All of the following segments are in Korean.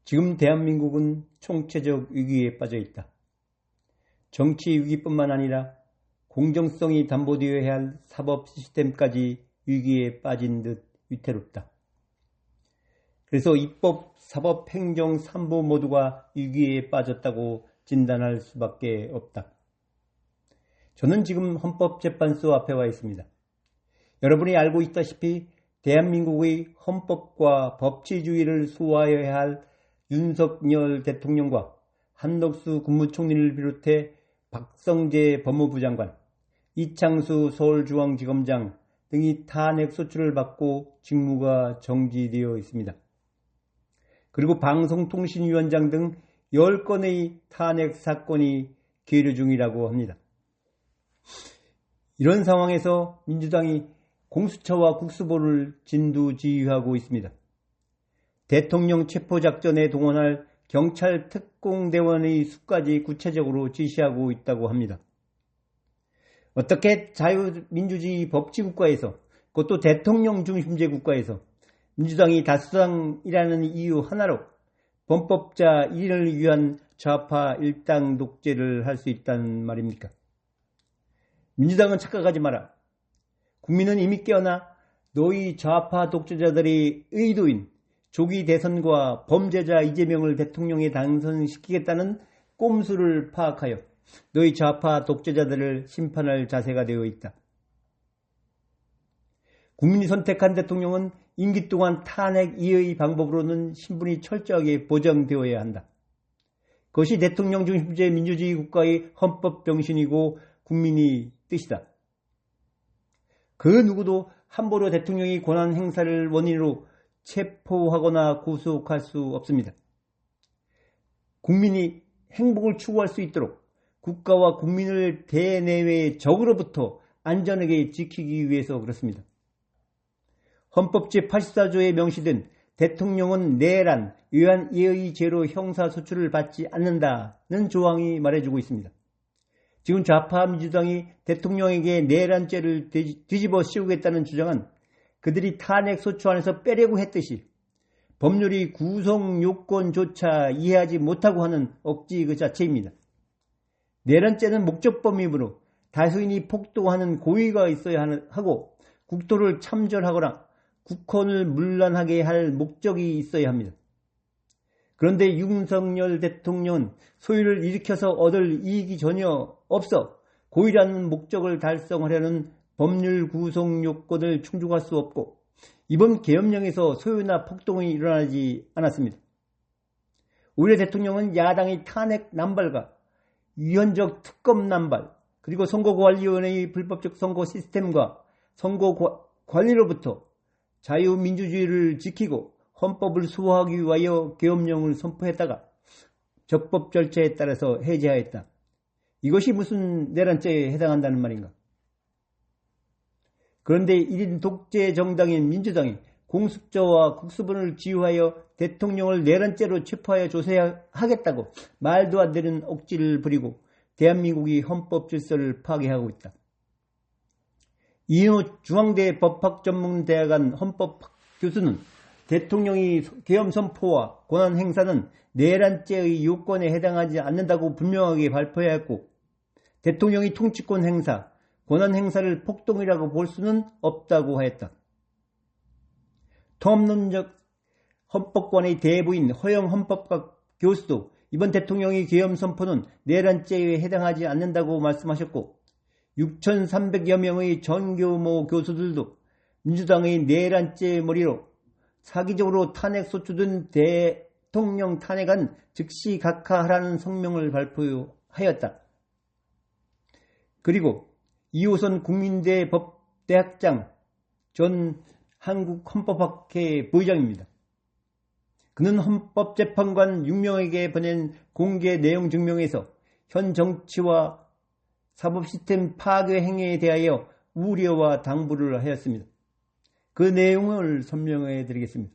지금 대한민국은 총체적 위기에 빠져 있다. 정치 위기뿐만 아니라 공정성이 담보되어야 할 사법 시스템까지 위기에 빠진 듯 위태롭다. 그래서 입법, 사법, 행정 3부 모두가 위기에 빠졌다고 진단할 수밖에 없다. 저는 지금 헌법재판소 앞에 와 있습니다. 여러분이 알고 있다시피 대한민국의 헌법과 법치주의를 수호하여야 할 윤석열 대통령과 한덕수 국무총리를 비롯해 박성재 법무부 장관, 이창수 서울중앙지검장 등이 탄핵 소추를 받고 직무가 정지되어 있습니다. 그리고 방송통신위원장 등 10건의 탄핵 사건이 계류 중이라고 합니다. 이런 상황에서 민주당이 공수처와 국수본을 진두지휘하고 있습니다. 대통령 체포작전에 동원할 경찰 특공대원의 수까지 구체적으로 지시하고 있다고 합니다. 어떻게 자유민주주의 법치국가에서, 그것도 대통령 중심제 국가에서 민주당이 다수당이라는 이유 하나로 범법자 1인을 위한 좌파 일당 독재를 할 수 있단 말입니까? 민주당은 착각하지 마라. 국민은 이미 깨어나 너희 좌파 독재자들의 의도인 조기 대선과 범죄자 이재명을 대통령에 당선시키겠다는 꼼수를 파악하여 너희 좌파 독재자들을 심판할 자세가 되어 있다. 국민이 선택한 대통령은 임기 동안 탄핵 이의 방법으로는 신분이 철저하게 보장되어야 한다. 그것이 대통령 중심제 민주주의 국가의 헌법 정신이고 국민의 뜻이다. 그 누구도 함부로 대통령이 권한 행사를 원인으로 체포하거나 구속할 수 없습니다. 국민이 행복을 추구할 수 있도록 국가와 국민을 대내외의 적으로부터 안전하게 지키기 위해서 그렇습니다. 헌법 제84조에 명시된 대통령은 내란, 위반 예의 죄로 형사소추를 받지 않는다는 조항이 말해주고 있습니다. 지금 좌파 민주당이 대통령에게 내란죄를 뒤집어 씌우겠다는 주장은 그들이 탄핵 소추 안에서 빼려고 했듯이 법률이 구성 요건조차 이해하지 못하고 하는 억지 그 자체입니다. 내란죄는 목적범이므로 다수인이 폭동하는 고의가 있어야 하고 국토를 참전하거나 국헌을 문란하게 할 목적이 있어야 합니다. 그런데 윤석열 대통령은 소유를 일으켜서 얻을 이익이 전혀 없어 고의라는 목적을 달성하려는 법률 구성 요건을 충족할 수 없고 이번 계엄령에서 소유나 폭동이 일어나지 않았습니다. 오히려 대통령은 야당의 탄핵 남발과 위헌적 특검 남발 그리고 선거관리위원회의 불법적 선거 시스템과 선거 관리로부터 자유민주주의를 지키고 헌법을 수호하기 위하여 계엄령을 선포했다가 적법 절차에 따라서 해제하였다. 이것이 무슨 내란죄에 해당한다는 말인가? 그런데 1인 독재 정당인 민주당이 공수처와 국수본을 지휘하여 대통령을 내란죄로 체포하여 조사하겠다고 말도 안 되는 억지를 부리고 대한민국이 헌법 질서를 파괴하고 있다. 이인호 중앙대 법학전문대학원 헌법학 교수는 대통령이 계엄 선포와 권한 행사는 내란죄의 요건에 해당하지 않는다고 분명하게 발표해야 했고 대통령이 통치권 행사, 권한 행사를 폭동이라고 볼 수는 없다고 하였다. 통합론적 헌법관의 대부인 허영 헌법학 교수도 이번 대통령의 계엄 선포는 내란죄에 해당하지 않는다고 말씀하셨고 6,300여 명의 전교모 교수들도 민주당의 내란죄 머리로 사기적으로 탄핵 소추된 대통령 탄핵안 즉시 각하하라는 성명을 발표하였다. 그리고 이호선 국민대 법대학장 전 한국헌법학회 부의장입니다. 그는 헌법재판관 6명에게 보낸 공개 내용 증명에서 현 정치와 사법시스템 파괴 행위에 대하여 우려와 당부를 하였습니다. 그 내용을 설명해 드리겠습니다.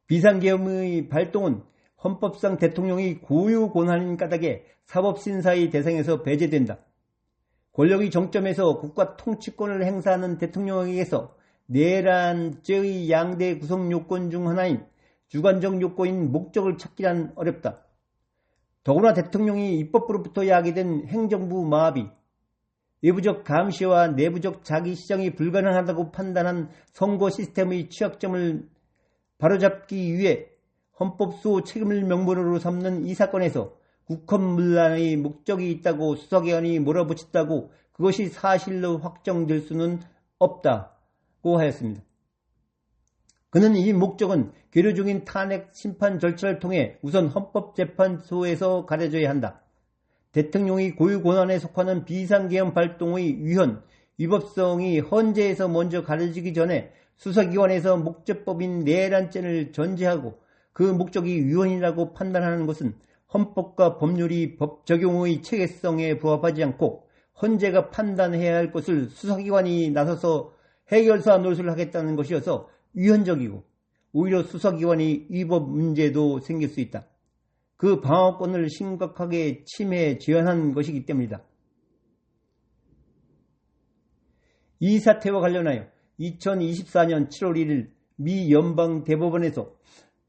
비상계엄의 발동은 헌법상 대통령이 고유 권한인 까닭에 사법심사의 대상에서 배제된다. 권력의 정점에서 국가 통치권을 행사하는 대통령에게서 내란죄의 양대 구성 요건 중 하나인 주관적 요건인 목적을 찾기란 어렵다. 더구나 대통령이 입법부로부터 야기된 행정부 마비, 외부적 감시와 내부적 자기 시정이 불가능하다고 판단한 선거 시스템의 취약점을 바로잡기 위해 헌법수호 책임을 명분으로 삼는 이 사건에서 국헌문란의 목적이 있다고 수사기관이 몰아붙였다고 그것이 사실로 확정될 수는 없다고 하였습니다. 그는 이 목적은 계류 중인 탄핵 심판 절차를 통해 우선 헌법재판소에서 가려져야 한다. 대통령이 고유 권한에 속하는 비상계엄 발동의 위헌, 위법성이 헌재에서 먼저 가려지기 전에 수사기관에서 목적법인 내란죄를 전제하고 그 목적이 위헌이라고 판단하는 것은 헌법과 법률이 법 적용의 체계성에 부합하지 않고 헌재가 판단해야 할 것을 수사기관이 나서서 해결사 노릇을 하겠다는 것이어서 위헌적이고 오히려 수사기관이 위법 문제도 생길 수 있다. 그 방어권을 심각하게 침해 제한한 것이기 때문이다. 이 사태와 관련하여 2024년 7월 1일 미 연방대법원에서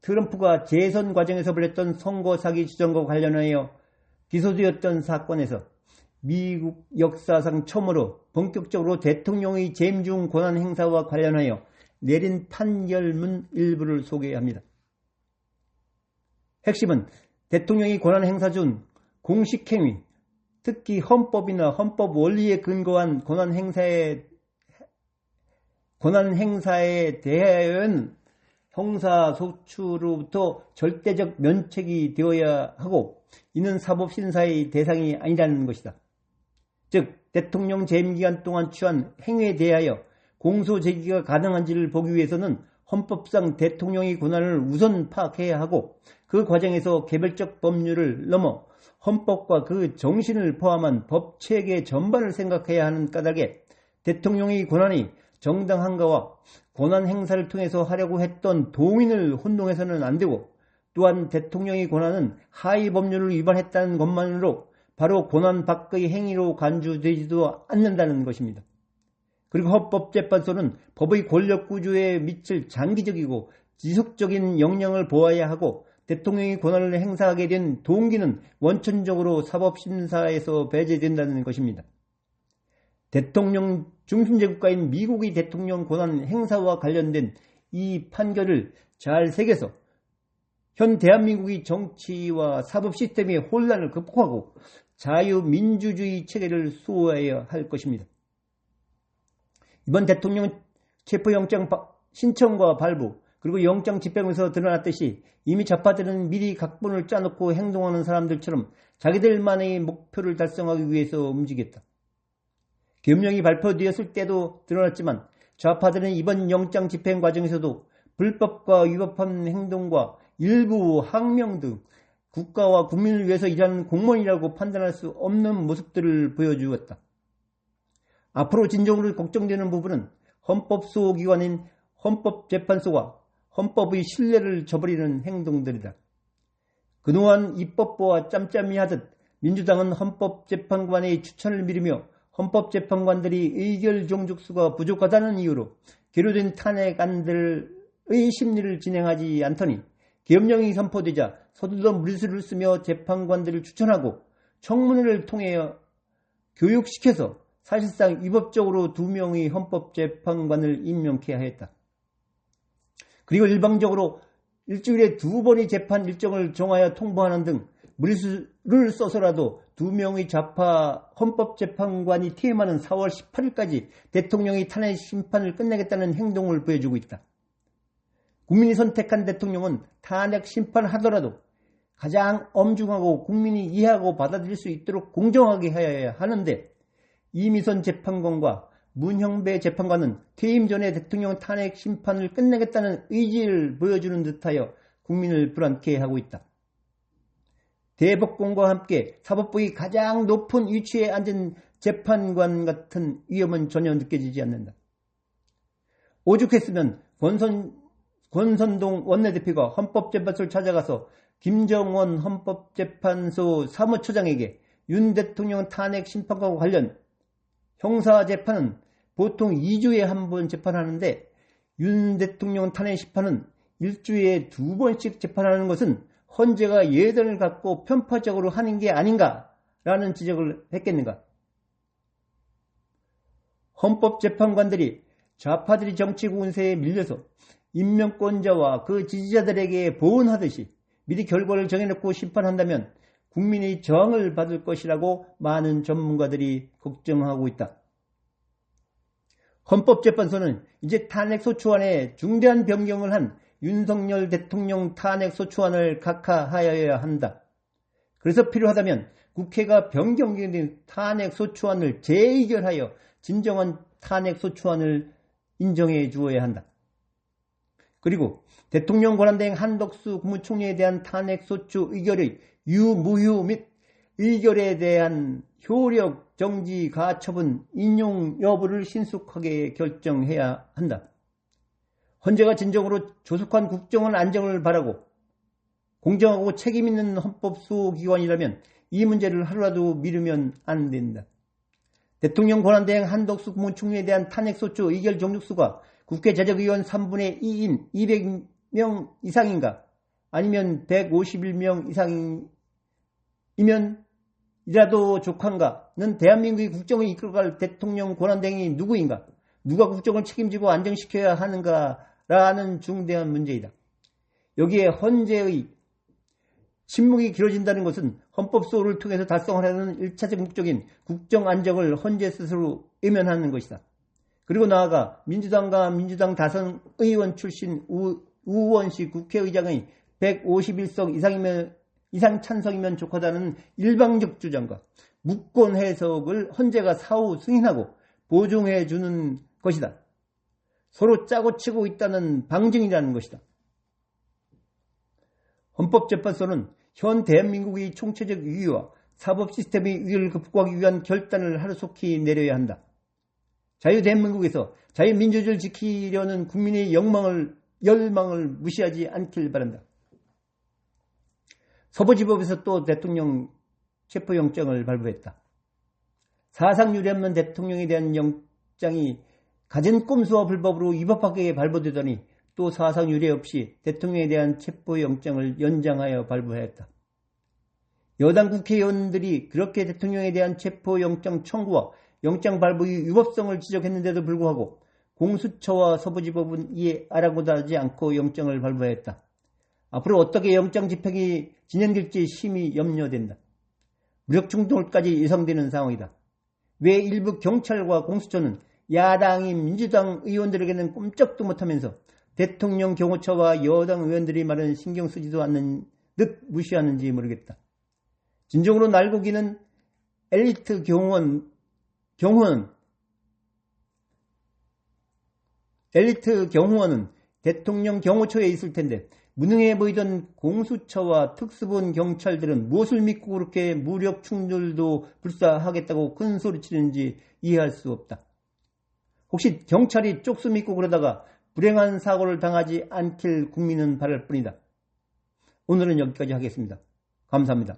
트럼프가 재선 과정에서 벌였던 선거 사기 주장과 관련하여 기소되었던 사건에서 미국 역사상 처음으로 본격적으로 대통령의 재임 중 권한 행사와 관련하여 내린 판결문 일부를 소개합니다. 핵심은 대통령이 권한 행사 중 공식행위, 특히 헌법이나 헌법 원리에 근거한 권한 행사에 대하여는 형사소추로부터 절대적 면책이 되어야 하고 이는 사법심사의 대상이 아니라는 것이다. 즉 대통령 재임기간 동안 취한 행위에 대하여 공소제기가 가능한지를 보기 위해서는 헌법상 대통령의 권한을 우선 파악해야 하고 그 과정에서 개별적 법률을 넘어 헌법과 그 정신을 포함한 법체계 전반을 생각해야 하는 까닭에 대통령의 권한이 정당한가와 권한 행사를 통해서 하려고 했던 동의를 혼동해서는 안 되고 또한 대통령의 권한은 하위 법률을 위반했다는 것만으로 바로 권한 밖의 행위로 간주되지도 않는다는 것입니다. 그리고 헌법재판소는 법의 권력구조에 미칠 장기적이고 지속적인 영향을 보아야 하고 대통령이 권한을 행사하게 된 동기는 원천적으로 사법심사에서 배제된다는 것입니다. 대통령 중심제국가인 미국의 대통령 권한 행사와 관련된 이 판결을 잘 새겨서 현 대한민국의 정치와 사법 시스템의 혼란을 극복하고 자유민주주의 체계를 수호해야 할 것입니다. 이번 대통령 체포영장 신청과 발부 그리고 영장 집행에서 드러났듯이 이미 좌파들은 미리 각본을 짜놓고 행동하는 사람들처럼 자기들만의 목표를 달성하기 위해서 움직였다. 계엄령이 발표되었을 때도 드러났지만 좌파들은 이번 영장 집행 과정에서도 불법과 위법한 행동과 일부 항명 등 국가와 국민을 위해서 일하는 공무원이라고 판단할 수 없는 모습들을 보여주었다. 앞으로 진정으로 걱정되는 부분은 헌법수호기관인 헌법재판소와 헌법의 신뢰를 저버리는 행동들이다. 그동안 입법부와 짬짬이 하듯 민주당은 헌법재판관의 추천을 미루며 헌법재판관들이 의결 종족수가 부족하다는 이유로 계류된 탄핵안들의 심리를 진행하지 않더니 계엄령이 선포되자 서둘러 무리수를 쓰며 재판관들을 추천하고 청문회를 통해 교육시켜서 사실상 위법적으로 2명의 헌법재판관을 임명케 하였다. 그리고 일방적으로 일주일에 2번의 재판 일정을 정하여 통보하는 등 무리수를 써서라도 2명의 좌파 헌법재판관이 퇴임하는 4월 18일까지 대통령이 탄핵 심판을 끝내겠다는 행동을 보여주고 있다. 국민이 선택한 대통령은 탄핵 심판하더라도 가장 엄중하고 국민이 이해하고 받아들일 수 있도록 공정하게 해야 하는데 이미선 재판관과 문형배 재판관은 퇴임 전에 대통령 탄핵 심판을 끝내겠다는 의지를 보여주는 듯하여 국민을 불안케 하고 있다. 대법관과 함께 사법부의 가장 높은 위치에 앉은 재판관 같은 위험은 전혀 느껴지지 않는다. 오죽했으면 권선동 원내대표가 헌법재판소를 찾아가서 김정원 헌법재판소 사무처장에게 윤 대통령 탄핵 심판과 관련 형사재판은 보통 2주에 한 번 재판하는데 윤 대통령 탄핵 심판은 일주일에 2번씩 재판하는 것은 헌재가 예단을 갖고 편파적으로 하는 게 아닌가라는 지적을 했겠는가? 헌법재판관들이 좌파들이 정치국 운세에 밀려서 임명권자와 그 지지자들에게 보은하듯이 미리 결과를 정해놓고 심판한다면 국민의 저항을 받을 것이라고 많은 전문가들이 걱정하고 있다. 헌법재판소는 이제 탄핵소추안에 중대한 변경을 한 윤석열 대통령 탄핵소추안을 각하하여야 한다. 그래서 필요하다면 국회가 변경된 탄핵소추안을 재의결하여 진정한 탄핵소추안을 인정해 주어야 한다. 그리고 대통령 권한대행 한덕수 국무총리에 대한 탄핵소추 의결의 유무효 및 의결에 대한 효력 정지 가처분 인용 여부를 신속하게 결정해야 한다. 헌재가 진정으로 조속한 국정원 안정을 바라고 공정하고 책임있는 헌법수호기관이라면 이 문제를 하루라도 미루면 안 된다. 대통령 권한대행 한덕수 국무총리에 대한 탄핵소추 의결 종족수가 국회 재적의원 3분의 2인 200명 이상인가 아니면 151명 이상이면 이라도 족한가는 대한민국의 국정을 이끌어갈 대통령 권한대행이 누구인가? 누가 국정을 책임지고 안정시켜야 하는가라는 중대한 문제이다. 여기에 헌재의 침묵이 길어진다는 것은 헌법소를 통해서 달성하려는 1차적 목적인 국정 안정을 헌재 스스로 외면하는 것이다. 그리고 나아가 민주당과 민주당 다선 의원 출신 우원식 국회의장의 151석 이상 찬성이면 족하다는 일방적 주장과 무권 해석을 헌재가 사후 승인하고 보증해 주는 것이다. 서로 짜고 치고 있다는 방증이라는 것이다. 헌법재판소는 현 대한민국의 총체적 위기와 사법 시스템의 위기를 극복하기 위한 결단을 하루속히 내려야 한다. 자유대한민국에서 자유민주주의를 지키려는 국민의 열망을 무시하지 않길 바란다. 서부지법에서 또 대통령 체포영장을 발부했다. 사상 유례 없는 대통령에 대한 영장이 가진 꼼수와 불법으로 위법하게 발부되더니 또 사상 유례 없이 대통령에 대한 체포영장을 연장하여 발부하였다. 여당 국회의원들이 그렇게 대통령에 대한 체포영장 청구와 영장 발부의 위법성을 지적했는데도 불구하고 공수처와 서부지법은 이에 아랑곳하지 않고 영장을 발부하였다. 앞으로 어떻게 영장 집행이 진행될지 심히 염려된다. 무력 충돌까지 예상되는 상황이다. 왜 일부 경찰과 공수처는 야당인 민주당 의원들에게는 꼼짝도 못하면서 대통령 경호처와 여당 의원들이 말은 신경 쓰지도 않는 듯 무시하는지 모르겠다. 진정으로 날고기는 엘리트 경호원은 대통령 경호처에 있을 텐데 무능해 보이던 공수처와 특수본 경찰들은 무엇을 믿고 그렇게 무력 충돌도 불사하겠다고 큰 소리치는지 이해할 수 없다. 혹시 경찰이 쪽수 믿고 그러다가 불행한 사고를 당하지 않길 국민은 바랄 뿐이다. 오늘은 여기까지 하겠습니다. 감사합니다.